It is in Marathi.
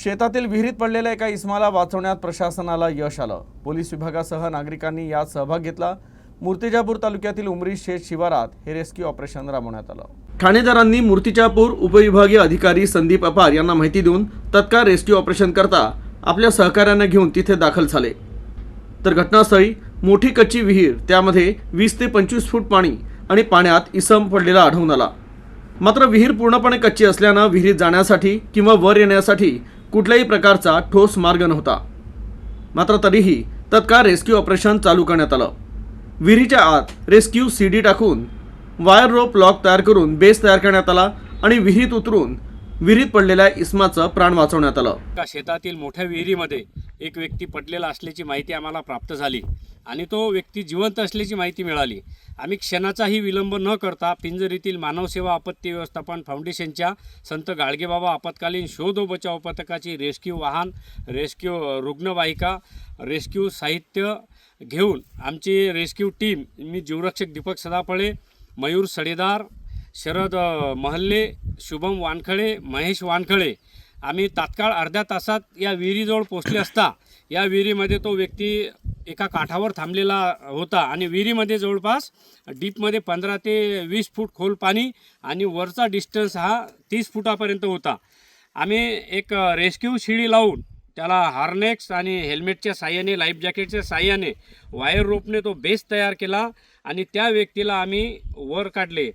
शेतातील विहिरीत पडलेल्या एका इस्माला वाचवण्यात प्रशासनाला यश आलं। पोलीस विभागासह नागरिकांनी यात सहभाग घेतला। मूर्तिजापूर तालुक्यातील उमरी शेत शिवारात हे रेस्क्यू ऑपरेशन राबवण्यात आलं। ठाणेदारांनी मूर्तिजापूर उपविभागीय अधिकारी संदीप अपार यांना माहिती देऊन तत्काळ रेस्क्यू ऑपरेशन करता आपल्या सहकार्यांना घेऊन तिथे दाखल झाले। तर घटनास्थळी मोठी कच्ची विहीर, त्यामध्ये 20 ते 25 फूट पाणी आणि पाण्यात इसम पडलेला आढळून आला। मात्र विहीर पूर्णपणे कच्ची असल्याने विहिरीत जाण्यासाठी किंवा वर येण्यासाठी कुठल्याही प्रकारचा ठोस मार्ग नव्हता। मात्र तरीही तत्काळ रेस्क्यू ऑपरेशन चालू करण्यात आलं। विहिरीच्या आत रेस्क्यू सीडी टाकून वायर रोप लॉक तयार करून बेस तयार करण्यात आला आणि विहिरीत उतरून विहिरीत पडलेल्या इस्माचं प्राण वाचवण्यात आलं। शेतातील मोठ्या विहिरीमध्ये एक व्यक्ती पडलेला असल्याची माहिती आम्हाला प्राप्त झाली आणि तो व्यक्ती जिवंत असल्याची माहिती मिळाली। आम्ही क्षणाचाही विलंब न करता पिंजरीतील मानवसेवा आपत्ती व्यवस्थापन फाउंडेशनच्या संत गाडगेबाबा आपत्कालीन शोध व बचाव पथकाची रेस्क्यू वाहन, रेस्क्यू रुग्णवाहिका, रेस्क्यू साहित्य घेऊन आमची रेस्क्यू टीम, मी जीवरक्षक दीपक सदाफळे, मयूर सडेदार, शरद महल्ले, शुभम वानखळे, महेश वानखळे, आम्ही तात्काळ अर्ध्या तासात या विहिरीजवळ पोहोचले असता या विहिरीमध्ये तो व्यक्ती एका काठावर थांबलेला होता आणि विहिरीमध्ये जवळपास डीपमध्ये 15 ते 20 फूट खोल पाणी आणि वरचा डिस्टन्स हा 30 फुटापर्यंत होता। आम्ही एक रेस्क्यू शिडी लावून त्याला हार्नेक्स आणि हेल्मेटच्या साहाय्याने, लाईफ जॅकेटच्या साहाय्याने, वायर रोपने तो बेस तयार केला आणि त्या व्यक्तीला आम्ही वर काढले।